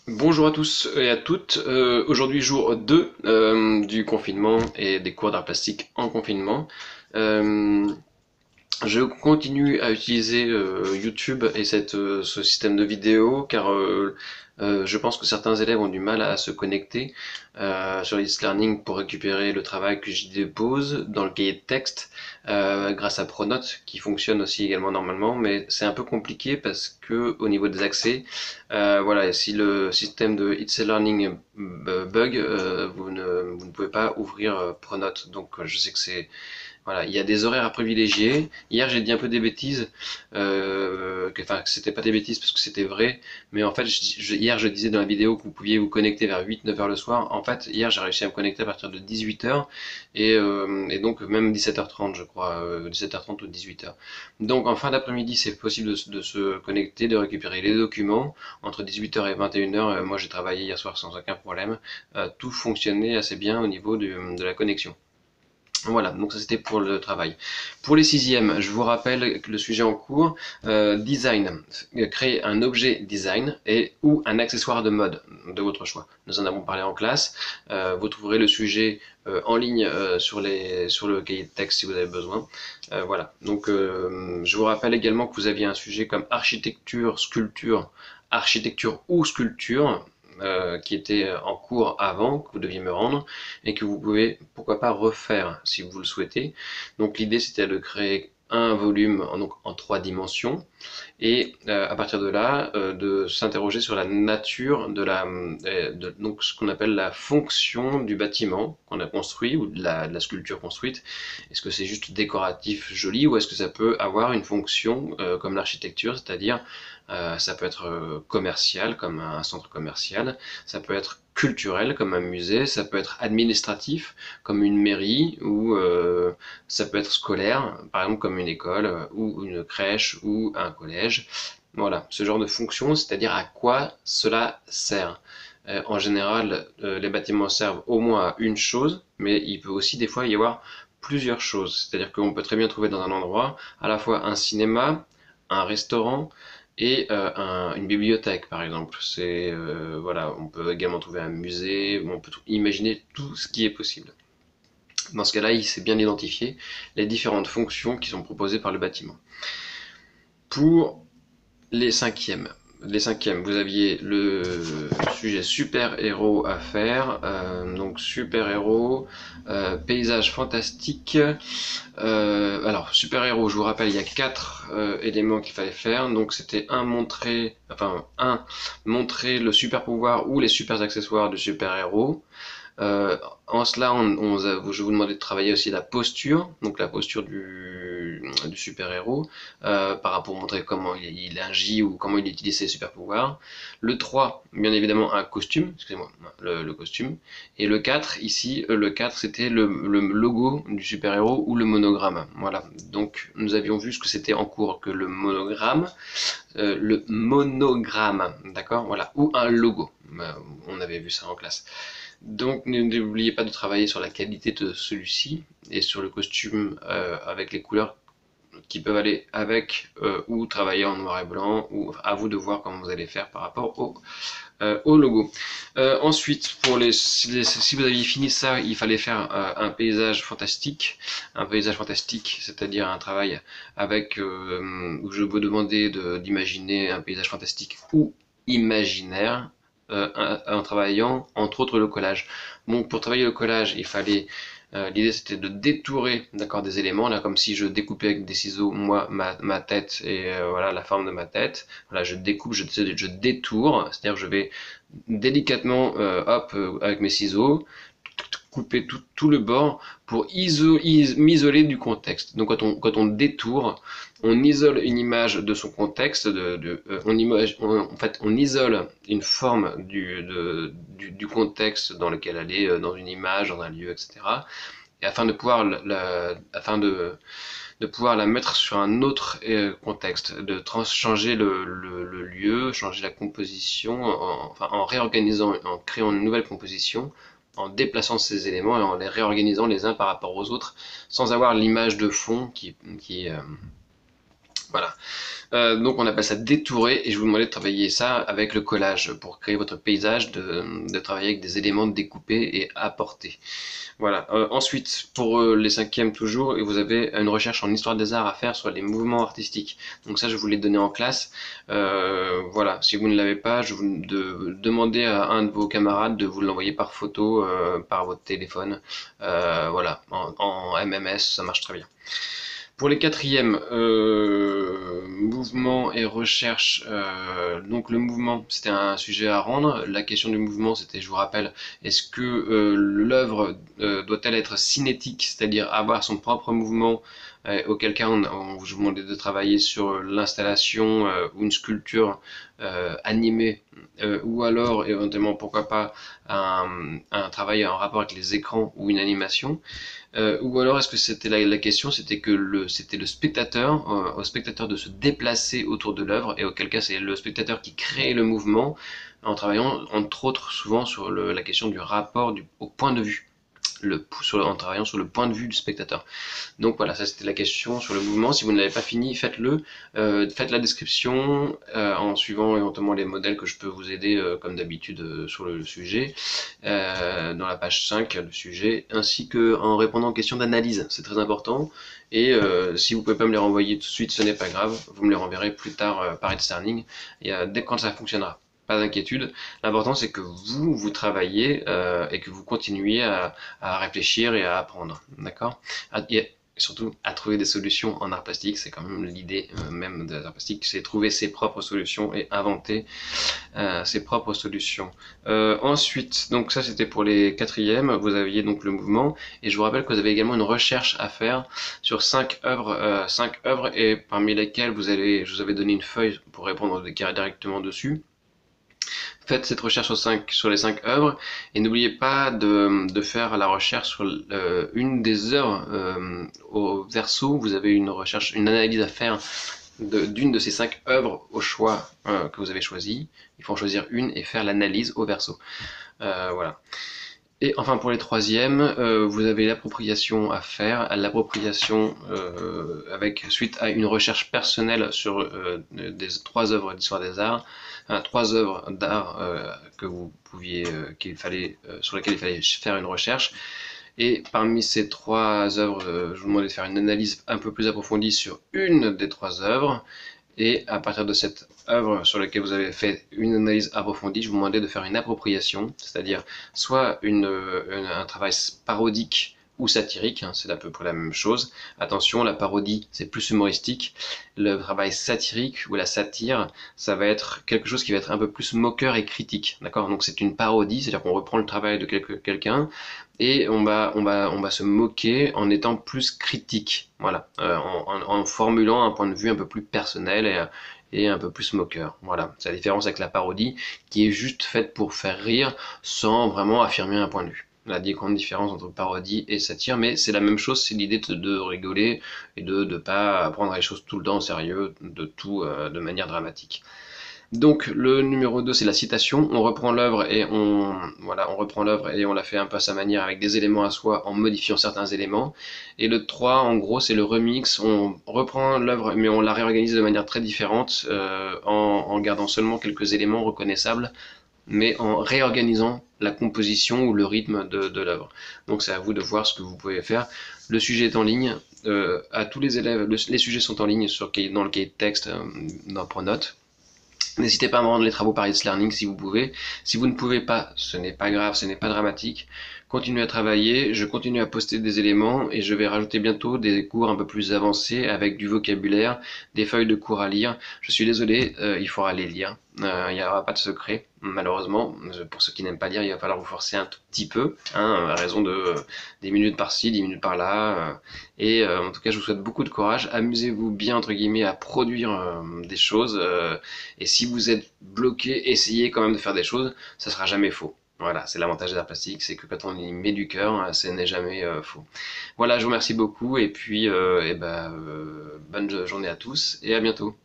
Bonjour à tous et à toutes. Aujourd'hui jour 2 du confinement et des cours d'art plastique en confinement. Euh, je continue à utiliser YouTube et ce système de vidéo car je pense que certains élèves ont du mal à se connecter sur Learning pour récupérer le travail que j'y dépose dans le cahier de texte grâce à Pronote qui fonctionne aussi également normalement, mais c'est un peu compliqué parce que au niveau des accès, voilà, et si le système de It's Learning bug, vous ne pouvez pas ouvrir Pronote. Donc je sais que c'est voilà, il y a des horaires à privilégier. Hier, j'ai dit un peu des bêtises, que c'était pas des bêtises parce que c'était vrai, mais en fait, hier, je disais dans la vidéo que vous pouviez vous connecter vers 8-9 heures le soir. En fait, hier, j'ai réussi à me connecter à partir de 18 heures et donc même 17h30, je crois, 17h30 ou 18 heures. Donc en fin d'après-midi, c'est possible de se connecter, de récupérer les documents. Entre 18 heures et 21 heures, moi j'ai travaillé hier soir sans aucun problème. Tout fonctionnait assez bien au niveau de la connexion. Voilà, donc ça c'était pour le travail. Pour les sixièmes, je vous rappelle que le sujet en cours, design, créer un objet design et ou un accessoire de mode de votre choix. Nous en avons parlé en classe. Vous trouverez le sujet en ligne sur le cahier de texte si vous avez besoin. Voilà, donc je vous rappelle également que vous aviez un sujet comme architecture ou sculpture qui était en cours avant, que vous deviez me rendre, et que vous pouvez, pourquoi pas, refaire si vous le souhaitez. Donc l'idée c'était de créer un volume en 3 dimensions et à partir de là de s'interroger sur la nature donc ce qu'on appelle la fonction du bâtiment qu'on a construit ou de la sculpture construite. Est-ce que c'est juste décoratif, joli, ou est-ce que ça peut avoir une fonction comme l'architecture, c'est-à-dire ça peut être commercial comme un centre commercial, ça peut être culturel comme un musée, ça peut être administratif comme une mairie, ou ça peut être scolaire, par exemple comme une école ou une crèche ou un collège. Voilà, ce genre de fonction, c'est-à-dire à quoi cela sert. En général, les bâtiments servent au moins à une chose, mais il peut aussi des fois y avoir plusieurs choses. C'est-à-dire qu'on peut très bien trouver dans un endroit à la fois un cinéma, un restaurant et une bibliothèque, par exemple. Voilà, on peut également trouver un musée, on peut imaginer tout ce qui est possible. Dans ce cas-là, il s'est bien identifié les différentes fonctions qui sont proposées par le bâtiment. Pour les cinquièmes, vous aviez le sujet super-héros à faire. Donc super-héros, paysage fantastique. Alors super-héros, je vous rappelle, il y a 4 éléments qu'il fallait faire. Donc c'était montrer le super-pouvoir ou les super-accessoires du super-héros. En cela, je vous demandais de travailler aussi la posture, donc la posture du super-héros, par rapport à montrer comment il agit ou comment il utilise ses super-pouvoirs. Le 3, bien évidemment, un costume, excusez-moi, le costume. Et le 4, ici, le 4, c'était le logo du super-héros ou le monogramme. Voilà, donc nous avions vu ce que c'était en cours que le monogramme, d'accord, voilà, ou un logo. On avait vu ça en classe. Donc n'oubliez pas de travailler sur la qualité de celui-ci et sur le costume avec les couleurs qui peuvent aller avec ou travailler en noir et blanc, ou à vous de voir comment vous allez faire par rapport au logo. Ensuite, si vous aviez fini ça, il fallait faire un paysage fantastique. Un paysage fantastique, c'est-à-dire un travail où je vous demandais d'imaginer un paysage fantastique ou imaginaire, en travaillant entre autres le collage. Donc pour travailler le collage, l'idée c'était de détourer, d'accord, des éléments, là comme si je découpais avec des ciseaux moi ma tête et voilà la forme de ma tête. Voilà, je découpe, je détourne, c'est-à-dire je vais délicatement avec mes ciseaux couper tout le bord pour m'isoler du contexte. Donc quand on détourne, on isole une image de son contexte, en fait on isole une forme du contexte dans lequel elle est, dans une image, dans un lieu, etc. Et afin de pouvoir la mettre sur un autre contexte, changer le lieu, changer la composition, en réorganisant, en créant une nouvelle composition, en déplaçant ces éléments et en les réorganisant les uns par rapport aux autres, sans avoir l'image de fond Voilà. Donc on appelle ça détourer et je vous demandais de travailler ça avec le collage pour créer votre paysage, de travailler avec des éléments découpés et apportés. Voilà. Ensuite, pour les cinquièmes toujours, vous avez une recherche en histoire des arts à faire sur les mouvements artistiques. Donc ça, je vous l'ai donné en classe. Voilà. Si vous ne l'avez pas, je vous demandez à un de vos camarades de vous l'envoyer par photo, par votre téléphone. Voilà. En MMS, ça marche très bien. Pour les quatrièmes, mouvement et recherche, donc le mouvement, c'était un sujet à rendre. La question du mouvement, c'était, je vous rappelle, est-ce que l'œuvre doit-elle être cinétique, c'est-à-dire avoir son propre mouvement, auquel cas je vous demandais de travailler sur l'installation ou une sculpture animée, ou alors éventuellement, pourquoi pas, un travail en rapport avec les écrans ou une animation. Ou alors est-ce que c'était la question, c'était que c'était le spectateur, au spectateur de se déplacer autour de l'œuvre, et auquel cas c'est le spectateur qui crée le mouvement, en travaillant entre autres souvent sur la question du rapport au point de vue, en travaillant sur le point de vue du spectateur. Donc voilà, ça c'était la question sur le mouvement. Si vous ne l'avez pas fini, faites-le. Faites la description en suivant éventuellement les modèles que je peux vous aider comme d'habitude sur le sujet, dans la page 5, le sujet, ainsi que en répondant aux questions d'analyse. C'est très important. Et si vous pouvez pas me les renvoyer tout de suite, ce n'est pas grave. Vous me les renverrez plus tard par Etsterning, et dès quand ça fonctionnera. Pas d'inquiétude. L'important c'est que vous travaillez et que vous continuiez à réfléchir et à apprendre. D'accord? Et surtout à trouver des solutions en art plastique, c'est quand même l'idée même de l'art plastique, c'est trouver ses propres solutions et inventer ses propres solutions. Ensuite, donc ça c'était pour les quatrièmes, vous aviez donc le mouvement, et je vous rappelle que vous avez également une recherche à faire sur 5 œuvres, et parmi lesquelles je vous avais donné une feuille pour répondre directement dessus. Faites cette recherche sur les 5 œuvres et n'oubliez pas de faire la recherche sur une des œuvres au verso. Vous avez une analyse à faire d'une de ces 5 œuvres au choix que vous avez choisi. Il faut en choisir une et faire l'analyse au verso. Voilà. Et enfin pour les troisièmes, vous avez l'appropriation à faire, l'appropriation suite à une recherche personnelle sur des 3 œuvres d'histoire des arts, 3 œuvres d'art que vous pouviez, sur lesquelles il fallait faire une recherche. Et parmi ces 3 œuvres, je vous demandais de faire une analyse un peu plus approfondie sur une des 3 œuvres. Et à partir de cette œuvre sur laquelle vous avez fait une analyse approfondie, je vous demandais de faire une appropriation, c'est-à-dire soit un travail parodique ou satirique, hein, c'est à peu près la même chose. Attention, la parodie, c'est plus humoristique. Le travail satirique ou la satire, ça va être quelque chose qui va être un peu plus moqueur et critique. D'accord? Donc c'est une parodie, c'est-à-dire qu'on reprend le travail de quelqu'un et on va se moquer en étant plus critique. Voilà, en formulant un point de vue un peu plus personnel et un peu plus moqueur. Voilà, c'est la différence avec la parodie qui est juste faite pour faire rire sans vraiment affirmer un point de vue. La grande différence entre parodie et satire, mais c'est la même chose, c'est l'idée de rigoler et de ne pas prendre les choses tout le temps au sérieux, de tout de manière dramatique. Donc le numéro 2 c'est la citation, on reprend l'œuvre et on reprend l'œuvre et on la fait un peu à sa manière avec des éléments à soi en modifiant certains éléments. Et le 3 en gros c'est le remix, on reprend l'œuvre mais on la réorganise de manière très différente en gardant seulement quelques éléments reconnaissables mais en réorganisant la composition ou le rythme de l'œuvre. Donc c'est à vous de voir ce que vous pouvez faire. Le sujet est en ligne, à tous les élèves, les sujets sont en ligne dans le cahier de texte dans Pronote. N'hésitez pas à me rendre les travaux par It's Learning si vous pouvez. Si vous ne pouvez pas, ce n'est pas grave, ce n'est pas dramatique. Continuez à travailler, je continue à poster des éléments et je vais rajouter bientôt des cours un peu plus avancés avec du vocabulaire, des feuilles de cours à lire. Je suis désolé, il faudra les lire. Il n'y aura pas de secret, malheureusement. Pour ceux qui n'aiment pas lire, il va falloir vous forcer un tout petit peu, hein, à raison de 10 minutes par-ci, 10 minutes par-là. Et en tout cas, je vous souhaite beaucoup de courage. Amusez-vous bien, entre guillemets, à produire des choses. Et si vous êtes bloqué, essayez quand même de faire des choses. Ça sera jamais faux. Voilà, c'est l'avantage des arts plastiques, c'est que quand on y met du cœur, ce n'est jamais faux. Voilà, je vous remercie beaucoup et puis bonne journée à tous et à bientôt.